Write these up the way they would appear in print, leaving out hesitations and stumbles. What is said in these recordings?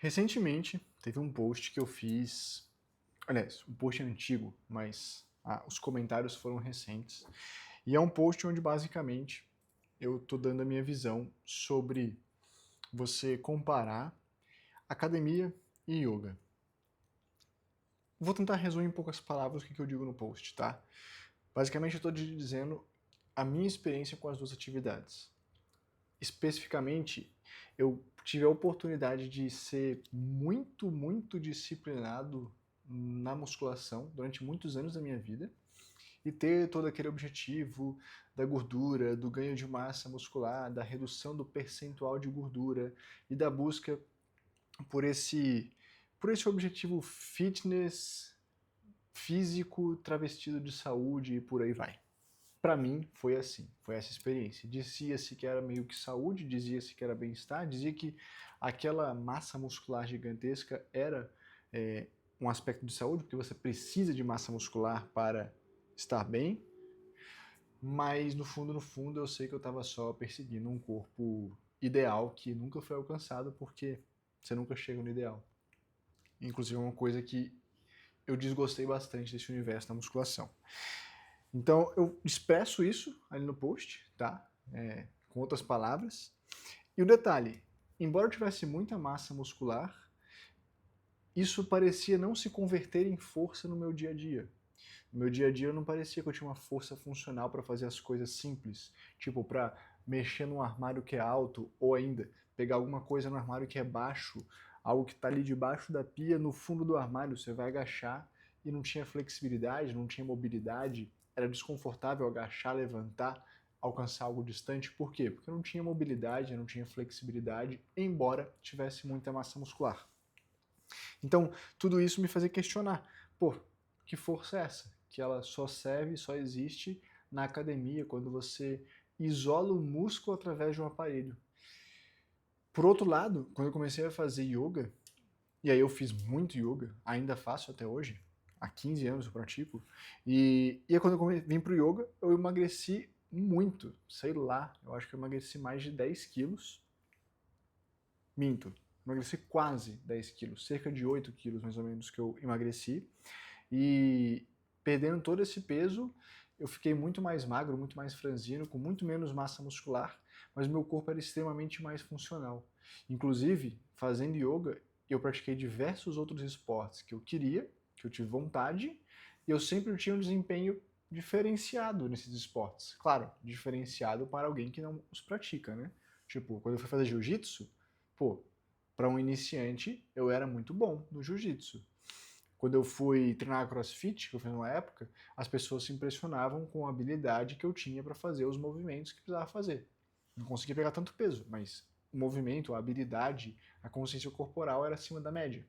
Recentemente, teve um post que eu fiz. Aliás, o post é antigo, mas os comentários foram recentes. E é um post onde basicamente eu tô dando a minha visão sobre você comparar academia e yoga. Vou tentar resumir em poucas palavras o que eu digo no post, tá? Basicamente, eu estou dizendo a minha experiência com as duas atividades. Especificamente, eu tive a oportunidade de ser muito disciplinado na musculação durante muitos anos da minha vida e ter todo aquele objetivo da gordura, do ganho de massa muscular, da redução do percentual de gordura e da busca por esse objetivo fitness físico travestido de saúde e por aí vai. Para mim, foi assim, foi essa experiência. Dizia-se que era meio que saúde, dizia-se que era bem-estar, dizia que aquela massa muscular gigantesca era um aspecto de saúde, porque você precisa de massa muscular para estar bem, mas no fundo, eu sei que eu estava só perseguindo um corpo ideal que nunca foi alcançado, porque você nunca chega no ideal. Inclusive, é uma coisa que eu desgostei bastante desse universo da musculação. Então eu expresso isso ali no post, tá? Com outras palavras. E o detalhe, embora eu tivesse muita massa muscular, isso parecia não se converter em força no meu dia a dia. No meu dia a dia não parecia que eu tinha uma força funcional para fazer as coisas simples, tipo para mexer num armário que é alto, ou ainda pegar alguma coisa no armário que é baixo, algo que está ali debaixo da pia, no fundo do armário, você vai agachar e não tinha flexibilidade, não tinha mobilidade, era desconfortável agachar, levantar, alcançar algo distante. Por quê? Porque eu não tinha mobilidade, eu não tinha flexibilidade, embora tivesse muita massa muscular. Então, tudo isso me fazia questionar, pô, que força é essa? Que ela só serve, só existe na academia, quando você isola o músculo através de um aparelho. Por outro lado, quando eu comecei a fazer yoga, e aí eu fiz muito yoga, ainda faço até hoje, há 15 anos eu pratico, e aí quando eu vim pro yoga, eu emagreci muito, sei lá, eu acho que eu emagreci mais de 10 quilos, minto, emagreci quase 10 quilos, cerca de 8 quilos mais ou menos que eu emagreci, e perdendo todo esse peso, eu fiquei muito mais magro, muito mais franzino, com muito menos massa muscular, mas meu corpo era extremamente mais funcional. Inclusive, fazendo yoga, eu pratiquei diversos outros esportes que eu queria, que eu tive vontade, e eu sempre tinha um desempenho diferenciado nesses esportes. Claro, diferenciado para alguém que não os pratica, né? Tipo, quando eu fui fazer jiu-jitsu, pô, para um iniciante, eu era muito bom no jiu-jitsu. Quando eu fui treinar crossfit, que eu fiz numa época, as pessoas se impressionavam com a habilidade que eu tinha para fazer os movimentos que precisava fazer. Não conseguia pegar tanto peso, mas o movimento, a habilidade, a consciência corporal era acima da média.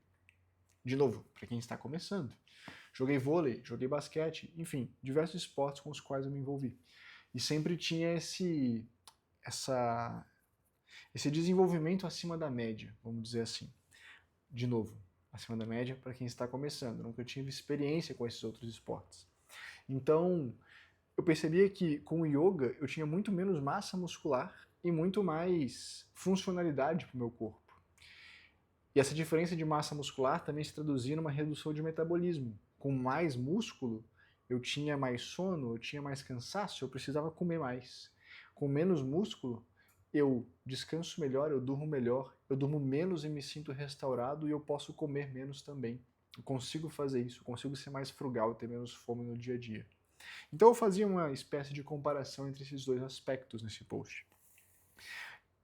De novo, para quem está começando. Joguei vôlei, joguei basquete, enfim, diversos esportes com os quais eu me envolvi. E sempre tinha essa, esse desenvolvimento acima da média, vamos dizer assim. De novo, acima da média para quem está começando. Nunca tive experiência com esses outros esportes. Então, eu percebia que com o yoga eu tinha muito menos massa muscular e muito mais funcionalidade para o meu corpo. E essa diferença de massa muscular também se traduzia numa redução de metabolismo. Com mais músculo, eu tinha mais sono, eu tinha mais cansaço, eu precisava comer mais. Com menos músculo, eu descanso melhor, eu durmo menos e me sinto restaurado e eu posso comer menos também. Eu consigo fazer isso, eu consigo ser mais frugal, ter menos fome no dia a dia. Então eu fazia uma espécie de comparação entre esses dois aspectos nesse post.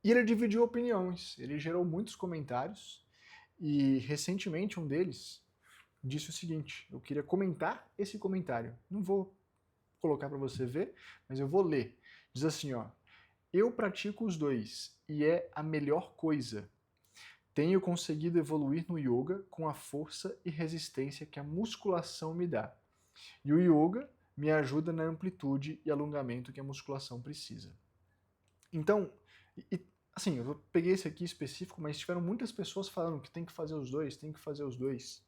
E ele dividiu opiniões, ele gerou muitos comentários e recentemente um deles disse o seguinte: eu queria comentar esse comentário. Não vou colocar para você ver, mas eu vou ler. Diz assim, ó: eu pratico os dois e é a melhor coisa. Tenho conseguido evoluir no yoga com a força e resistência que a musculação me dá. E o yoga me ajuda na amplitude e alongamento que a musculação precisa. Então, assim, eu peguei esse aqui específico, mas tiveram muitas pessoas falando que tem que fazer os dois, tem que fazer os dois.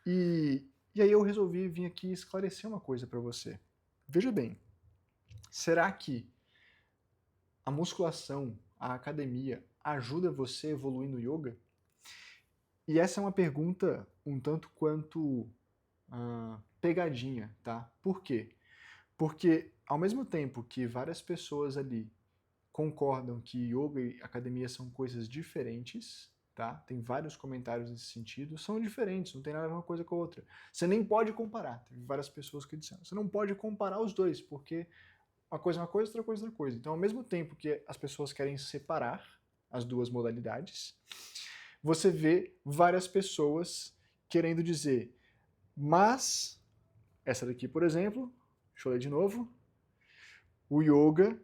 E aí eu resolvi vir aqui esclarecer uma coisa para você. Veja bem, será que a musculação, a academia, ajuda você a evoluir no yoga? E essa é uma pergunta um tanto quanto pegadinha, tá? Por quê? Porque ao mesmo tempo que várias pessoas ali concordam que yoga e academia são coisas diferentes, tá? Tem vários comentários nesse sentido, são diferentes, não tem nada a ver uma coisa com a outra. Você nem pode comparar, tem várias pessoas que disseram, você não pode comparar os dois, porque uma coisa é uma coisa, outra coisa é outra coisa. Então, ao mesmo tempo que as pessoas querem separar as duas modalidades, você vê várias pessoas querendo dizer, mas, essa daqui, por exemplo, deixa eu ler de novo, o yoga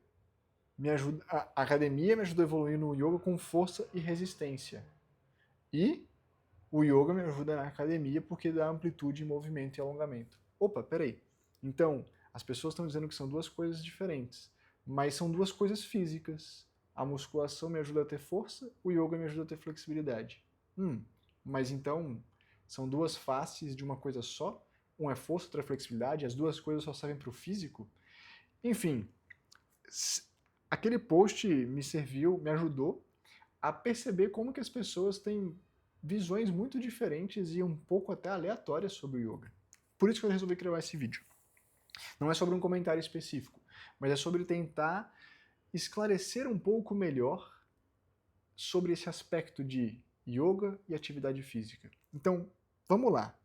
me ajuda, a academia me ajudou a evoluir no yoga com força e resistência. E o yoga me ajuda na academia porque dá amplitude, movimento e alongamento. Opa, peraí. Então, as pessoas estão dizendo que são duas coisas diferentes, mas são duas coisas físicas. A musculação me ajuda a ter força, o yoga me ajuda a ter flexibilidade. Mas então são duas faces de uma coisa só? Um é força, outra é flexibilidade, as duas coisas só servem para o físico? Enfim, aquele post me serviu, me ajudou a perceber como que as pessoas têm visões muito diferentes e um pouco até aleatórias sobre o yoga. Por isso que eu resolvi gravar esse vídeo. Não é sobre um comentário específico, mas é sobre tentar esclarecer um pouco melhor sobre esse aspecto de yoga e atividade física. Então, vamos lá.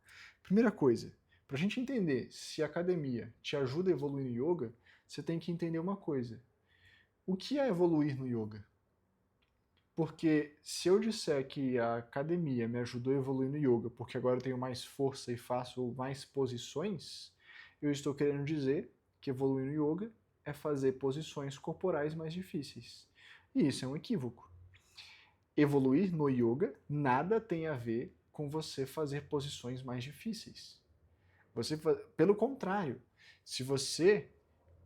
Primeira coisa, para a gente entender se a academia te ajuda a evoluir no yoga, você tem que entender uma coisa. O que é evoluir no yoga? Porque se eu disser que a academia me ajudou a evoluir no yoga porque agora eu tenho mais força e faço mais posições, eu estou querendo dizer que evoluir no yoga é fazer posições corporais mais difíceis. E isso é um equívoco. Evoluir no yoga nada tem a ver com você fazer posições mais difíceis. Pelo contrário, se você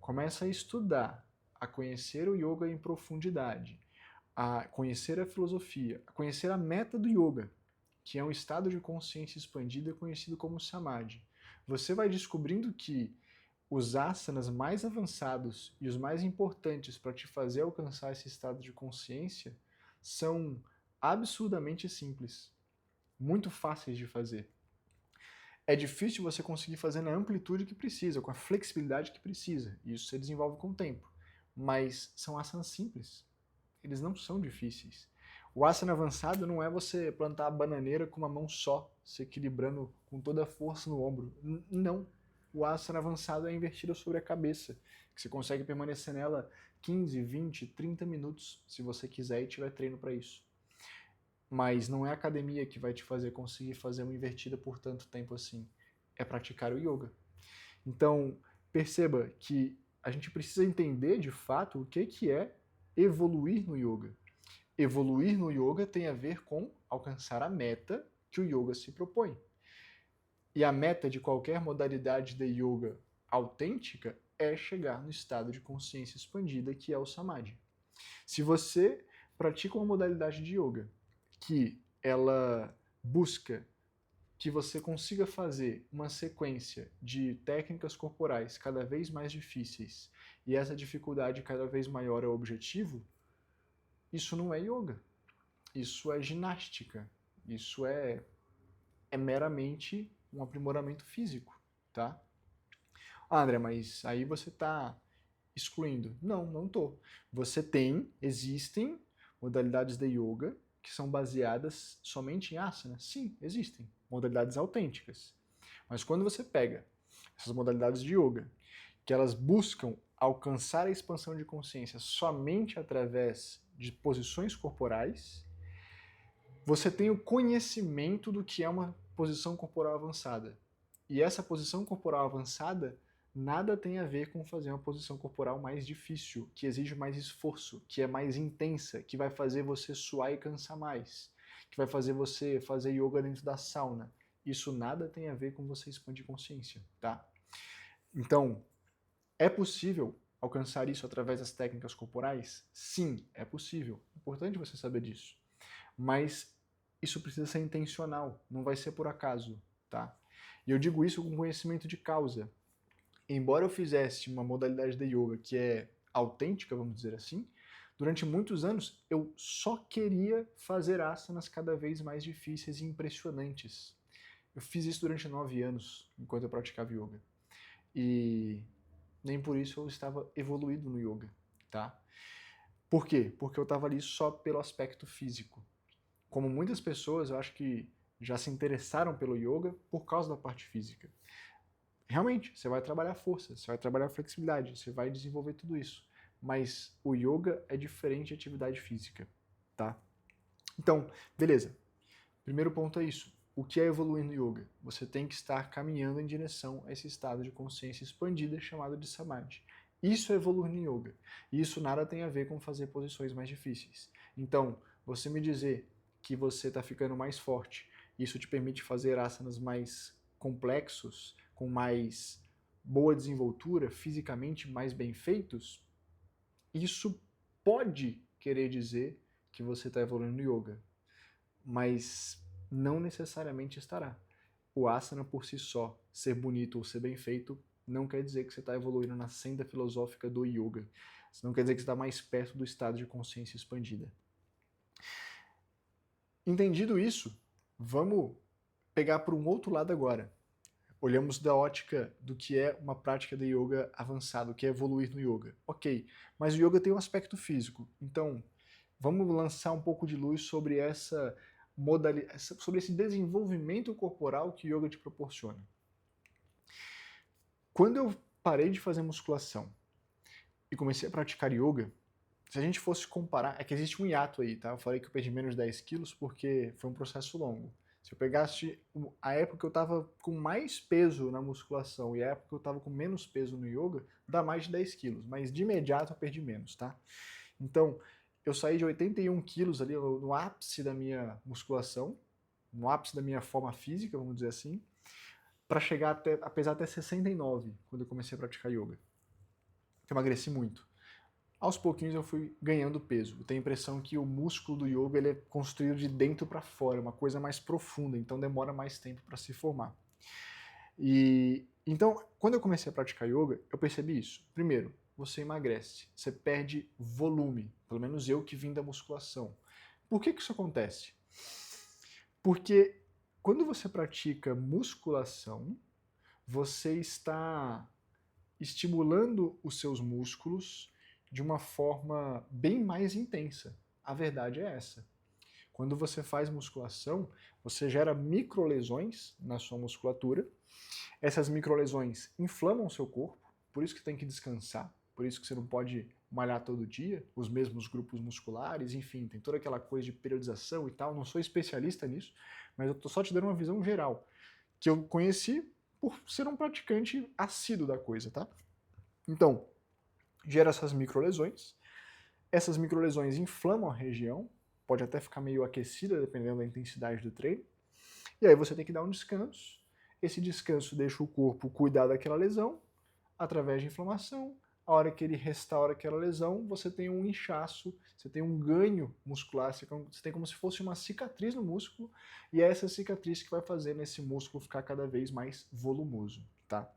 começa a estudar, a conhecer o yoga em profundidade, a conhecer a filosofia, a conhecer a meta do yoga, que é um estado de consciência expandida conhecido como samadhi, você vai descobrindo que os asanas mais avançados e os mais importantes para te fazer alcançar esse estado de consciência são absurdamente simples, muito fáceis de fazer. É difícil você conseguir fazer na amplitude que precisa, com a flexibilidade que precisa, e isso você desenvolve com o tempo. Mas são asanas simples, eles não são difíceis. O asana avançado não é você plantar a bananeira com uma mão só, se equilibrando com toda a força no ombro. Não. O asana avançado é invertido sobre a cabeça, que você consegue permanecer nela 15, 20, 30 minutos, se você quiser e tiver treino para isso. Mas não é a academia que vai te fazer conseguir fazer uma invertida por tanto tempo assim. É praticar o yoga. Então, perceba que a gente precisa entender de fato o que é evoluir no yoga. Evoluir no yoga tem a ver com alcançar a meta que o yoga se propõe. E a meta de qualquer modalidade de yoga autêntica é chegar no estado de consciência expandida, que é o samadhi. Se você pratica uma modalidade de yoga que ela busca que você consiga fazer uma sequência de técnicas corporais cada vez mais difíceis e essa dificuldade cada vez maior é o objetivo, isso não é yoga. Isso é ginástica. Isso é meramente um aprimoramento físico, tá? Ah, André, mas aí você está excluindo. Não, não estou. Existem modalidades de yoga que são baseadas somente em asana? Sim, existem. Modalidades autênticas. Mas quando você pega essas modalidades de yoga, que elas buscam alcançar a expansão de consciência somente através de posições corporais, você tem o conhecimento do que é uma posição corporal avançada. E essa posição corporal avançada nada tem a ver com fazer uma posição corporal mais difícil, que exige mais esforço, que é mais intensa, que vai fazer você suar e cansar mais, que vai fazer você fazer yoga dentro da sauna. Isso nada tem a ver com você expandir consciência, tá? Então, é possível alcançar isso através das técnicas corporais? Sim, é possível. É importante você saber disso. Mas isso precisa ser intencional, não vai ser por acaso, tá? E eu digo isso com conhecimento de causa. Embora eu fizesse uma modalidade de yoga que é autêntica, vamos dizer assim, Durante muitos anos, eu só queria fazer asanas cada vez mais difíceis e impressionantes. Eu fiz isso durante 9 anos, enquanto eu praticava yoga. E nem por isso eu estava evoluído no yoga, tá? Por quê? Porque eu estava ali só pelo aspecto físico. Como muitas pessoas, eu acho que já se interessaram pelo yoga por causa da parte física. Realmente, você vai trabalhar força, você vai trabalhar flexibilidade, você vai desenvolver tudo isso. Mas o yoga é diferente de atividade física, tá? Então, beleza. Primeiro ponto é isso. O que é evoluir no yoga? Você tem que estar caminhando em direção a esse estado de consciência expandida chamado de samadhi. Isso é evoluir no yoga. E isso nada tem a ver com fazer posições mais difíceis. Então, você me dizer que você está ficando mais forte, isso te permite fazer asanas mais complexos, com mais boa desenvoltura, fisicamente mais bem feitos, isso pode querer dizer que você está evoluindo no yoga, mas não necessariamente estará. O asana por si só, ser bonito ou ser bem feito, não quer dizer que você está evoluindo na senda filosófica do yoga. Isso não quer dizer que você está mais perto do estado de consciência expandida. Entendido isso, vamos pegar para um outro lado agora. Olhamos da ótica do que é uma prática de yoga avançado, o que é evoluir no yoga. Ok, mas o yoga tem um aspecto físico. Então, vamos lançar um pouco de luz sobre sobre esse desenvolvimento corporal que o yoga te proporciona. Quando eu parei de fazer musculação e comecei a praticar yoga, se a gente fosse comparar, é que existe um hiato aí, tá? Eu falei que eu perdi menos de 10 quilos porque foi um processo longo. Se eu pegasse a época que eu estava com mais peso na musculação e a época que eu estava com menos peso no yoga, dá mais de 10 quilos, mas de imediato eu perdi menos, tá? Então, eu saí de 81 quilos ali no ápice da minha musculação, no ápice da minha forma física, vamos dizer assim, para chegar a pesar até 69 quando eu comecei a praticar yoga. Eu emagreci muito. Aos pouquinhos eu fui ganhando peso. Eu tenho a impressão que o músculo do yoga ele é construído de dentro para fora, uma coisa mais profunda, então demora mais tempo para se formar. E então, quando eu comecei a praticar yoga, eu percebi isso. Primeiro, você emagrece, você perde volume, pelo menos eu que vim da musculação. Por que isso acontece? Porque quando você pratica musculação, você está estimulando os seus músculos de uma forma bem mais intensa. A verdade é essa. Quando você faz musculação, você gera microlesões na sua musculatura. Essas microlesões inflamam o seu corpo, por isso que tem que descansar, por isso que você não pode malhar todo dia, os mesmos grupos musculares, enfim, tem toda aquela coisa de periodização e tal. Não sou especialista nisso, mas eu tô só te dando uma visão geral, que eu conheci por ser um praticante assíduo da coisa, tá? Então, gera essas microlesões inflamam a região, pode até ficar meio aquecida, dependendo da intensidade do treino, e aí você tem que dar um descanso. Esse descanso deixa o corpo cuidar daquela lesão, através de inflamação. A hora que ele restaura aquela lesão, você tem um inchaço, você tem um ganho muscular, você tem como se fosse uma cicatriz no músculo, e é essa cicatriz que vai fazer esse músculo ficar cada vez mais volumoso, tá?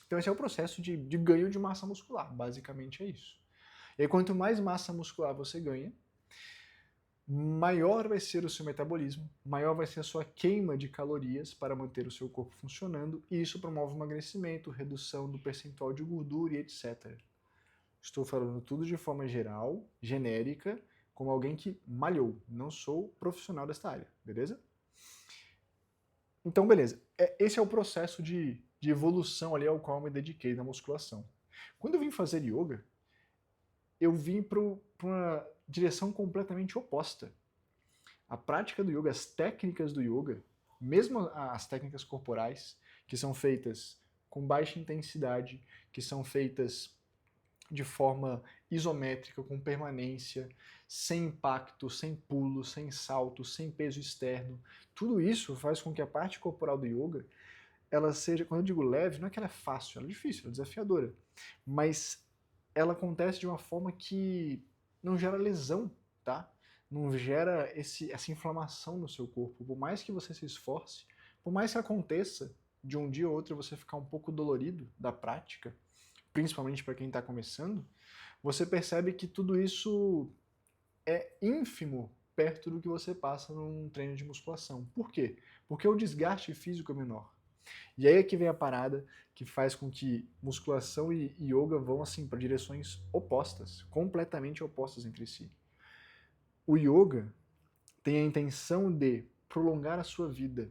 Então esse é o processo de ganho de massa muscular, basicamente é isso. E aí, quanto mais massa muscular você ganha, maior vai ser o seu metabolismo, maior vai ser a sua queima de calorias para manter o seu corpo funcionando, e isso promove o emagrecimento, redução do percentual de gordura e etc. Estou falando tudo de forma geral, genérica, como alguém que malhou, não sou profissional desta área, beleza? Então, beleza. Esse é o processo de evolução ali ao qual eu me dediquei na musculação. Quando eu vim fazer yoga, eu vim para uma direção completamente oposta. A prática do yoga, as técnicas do yoga, mesmo as técnicas corporais, que são feitas com baixa intensidade, que são feitas de forma isométrica, com permanência, sem impacto, sem pulo, sem salto, sem peso externo, tudo isso faz com que a parte corporal do yoga, ela seja, quando eu digo leve, não é que ela é fácil, ela é difícil, ela é desafiadora, mas ela acontece de uma forma que não gera lesão, tá? Não gera essa inflamação no seu corpo. Por mais que você se esforce, por mais que aconteça de um dia ou outro você ficar um pouco dolorido da prática, principalmente para quem está começando, você percebe que tudo isso é ínfimo perto do que você passa num treino de musculação. Por quê? Porque o desgaste físico é menor. E aí é que vem a parada que faz com que musculação e yoga vão assim para direções opostas, completamente opostas entre si. O yoga tem a intenção de prolongar a sua vida.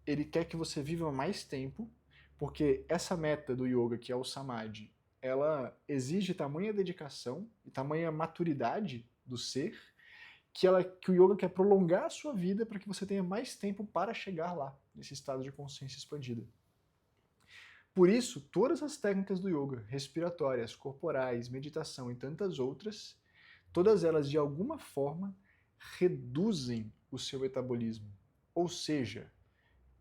Ele quer que você viva mais tempo, porque essa meta do yoga, que é o samadhi, ela exige tamanha dedicação e tamanha maturidade do ser, que o yoga quer prolongar a sua vida para que você tenha mais tempo para chegar lá, nesse estado de consciência expandida. Por isso, todas as técnicas do yoga, respiratórias, corporais, meditação e tantas outras, todas elas de alguma forma reduzem o seu metabolismo. Ou seja,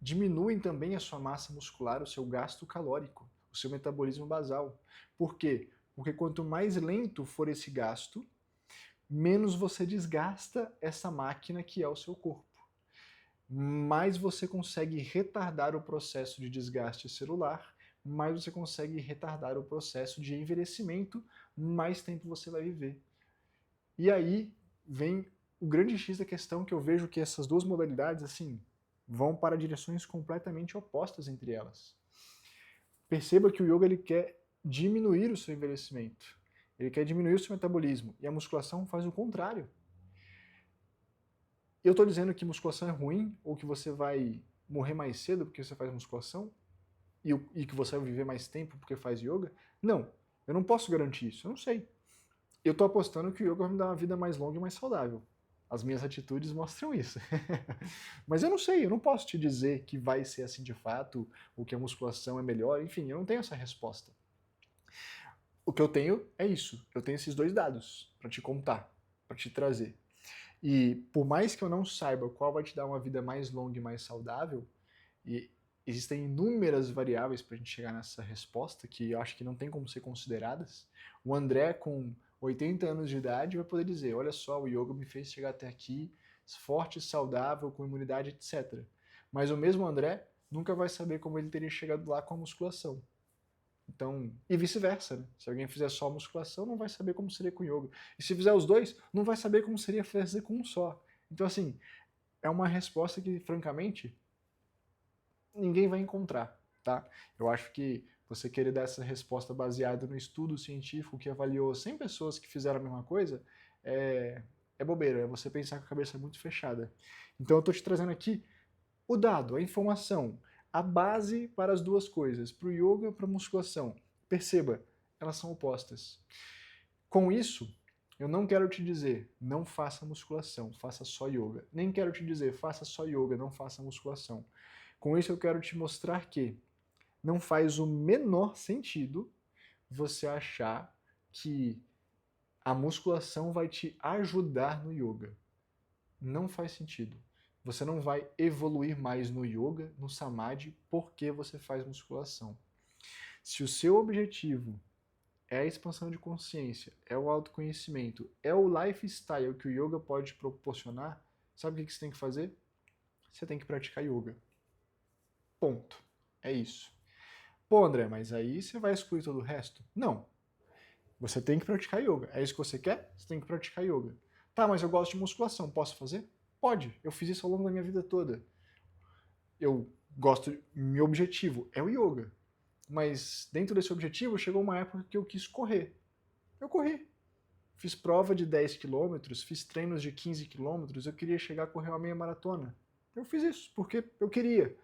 diminuem também a sua massa muscular, o seu gasto calórico, o seu metabolismo basal. Por quê? Porque quanto mais lento for esse gasto, menos você desgasta essa máquina que é o seu corpo. Mais você consegue retardar o processo de desgaste celular, mais você consegue retardar o processo de envelhecimento, mais tempo você vai viver. E aí vem o grande X da questão, que eu vejo que essas duas modalidades assim vão para direções completamente opostas entre elas. Perceba que o yoga ele quer diminuir o seu envelhecimento, ele quer diminuir o seu metabolismo, e a musculação faz o contrário. Eu estou dizendo que musculação é ruim, ou que você vai morrer mais cedo porque você faz musculação, e que você vai viver mais tempo porque faz yoga? Não, eu não posso garantir isso, eu não sei. Eu estou apostando que o yoga vai me dar uma vida mais longa e mais saudável. As minhas atitudes mostram isso. Mas eu não sei, eu não posso te dizer que vai ser assim de fato, ou que a musculação é melhor, enfim, eu não tenho essa resposta. O que eu tenho é isso, eu tenho esses dois dados para te contar, para te trazer. E por mais que eu não saiba qual vai te dar uma vida mais longa e mais saudável, e existem inúmeras variáveis para a gente chegar nessa resposta que eu acho que não tem como ser consideradas, o André com 80 anos de idade vai poder dizer, olha só, o yoga me fez chegar até aqui, forte, saudável, com imunidade, etc. Mas o mesmo André nunca vai saber como ele teria chegado lá com a musculação. Então, e vice-versa, né? Se alguém fizer só musculação, não vai saber como seria com yoga. E se fizer os dois, não vai saber como seria fazer com um só. Então, assim, é uma resposta que, francamente, ninguém vai encontrar, tá? Eu acho que você querer dar essa resposta baseada no estudo científico que avaliou 100 pessoas que fizeram a mesma coisa, é bobeira, é você pensar com a cabeça muito fechada. Então eu tô te trazendo aqui o dado, a informação, a base para as duas coisas, para o yoga e para a musculação. Perceba, elas são opostas. Com isso, eu não quero te dizer, não faça musculação, faça só yoga. Nem quero te dizer, faça só yoga, não faça musculação. Com isso eu quero te mostrar que não faz o menor sentido você achar que a musculação vai te ajudar no yoga. Não faz sentido. Você não vai evoluir mais no yoga, no samadhi, porque você faz musculação. Se o seu objetivo é a expansão de consciência, é o autoconhecimento, é o lifestyle que o yoga pode proporcionar, sabe o que você tem que fazer? Você tem que praticar yoga. Ponto. É isso. Pô, André, mas aí você vai excluir todo o resto? Não. Você tem que praticar yoga. É isso que você quer? Você tem que praticar yoga. Tá, mas eu gosto de musculação. Posso fazer? Pode. Eu fiz isso ao longo da minha vida toda. Eu gosto... Meu objetivo é o yoga. Mas dentro desse objetivo, chegou uma época que eu quis correr. Eu corri. Fiz prova de 10 quilômetros, fiz treinos de 15 quilômetros, eu queria chegar a correr uma meia maratona. Eu fiz isso porque eu queria.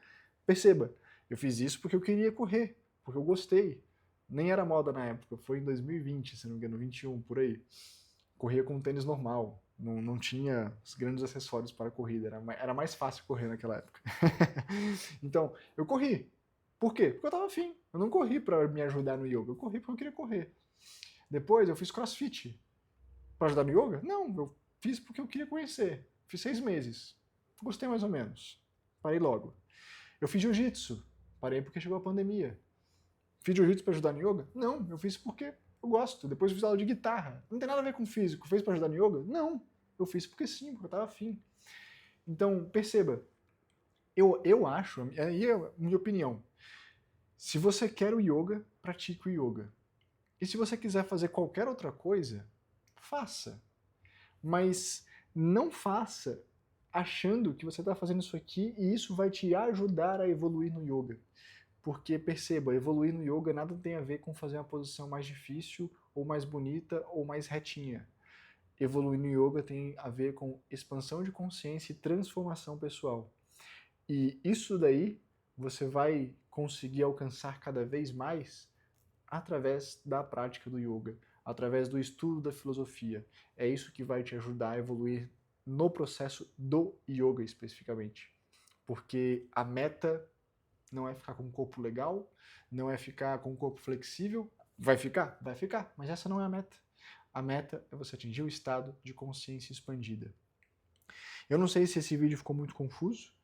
Perceba, eu fiz isso porque eu queria correr, porque eu gostei. Nem era moda na época, foi em 2020, se não me engano, 21, por aí. Corria com um tênis normal, não tinha os grandes acessórios para a corrida, era mais fácil correr naquela época. Então, eu corri. Por quê? Porque eu estava afim. Eu não corri para me ajudar no yoga, eu corri porque eu queria correr. Depois eu fiz crossfit. Para ajudar no yoga? Não, eu fiz porque eu queria conhecer. Fiz 6 meses. Gostei mais ou menos. Parei logo. Eu fiz jiu-jitsu. Parei porque chegou a pandemia. Fiz jiu-jitsu para ajudar no yoga? Não, eu fiz porque eu gosto. Depois eu fiz aula de guitarra. Não tem nada a ver com físico. Fez para ajudar no yoga? Não. Eu fiz porque sim, porque eu estava afim. Então, perceba. Eu acho, aí é a minha opinião. Se você quer o yoga, pratique o yoga. E se você quiser fazer qualquer outra coisa, faça. Mas não faça achando que você está fazendo isso aqui e isso vai te ajudar a evoluir no yoga. Porque, perceba, evoluir no yoga nada tem a ver com fazer uma posição mais difícil, ou mais bonita, ou mais retinha. Evoluir no yoga tem a ver com expansão de consciência e transformação pessoal. E isso daí você vai conseguir alcançar cada vez mais através da prática do yoga, através do estudo da filosofia. É isso que vai te ajudar a evoluir no processo do yoga especificamente. Porque a meta não é ficar com um corpo legal, não é ficar com um corpo flexível. Vai ficar? Vai ficar, mas essa não é a meta. A meta é você atingir o estado de consciência expandida. Eu não sei se esse vídeo ficou muito confuso.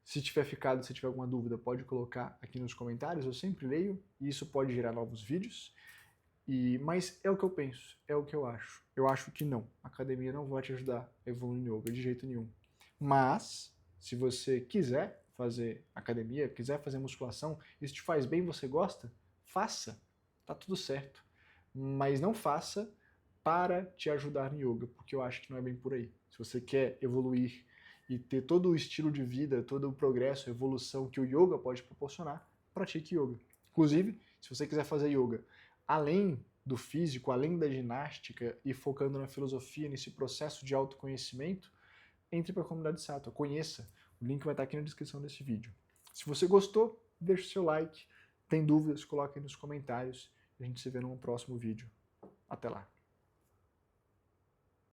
Se tiver ficado, se tiver alguma dúvida, pode colocar aqui nos comentários, eu sempre leio, e isso pode gerar novos vídeos. Mas é o que eu penso, é o que eu acho. Eu acho que não, a academia não vai te ajudar a evoluir no yoga de jeito nenhum. Mas, se você quiser fazer academia, quiser fazer musculação, isso te faz bem, você gosta, faça, tá tudo certo. Mas não faça para te ajudar no yoga, porque eu acho que não é bem por aí. Se você quer evoluir e ter todo o estilo de vida, todo o progresso, a evolução que o yoga pode proporcionar, pratique yoga. Inclusive, se você quiser fazer yoga além do físico, além da ginástica e focando na filosofia, nesse processo de autoconhecimento, entre para a comunidade Sattva, conheça. O link vai estar aqui na descrição desse vídeo. Se você gostou, deixe o seu like. Tem dúvidas, coloque aí nos comentários. A gente se vê num próximo vídeo. Até lá!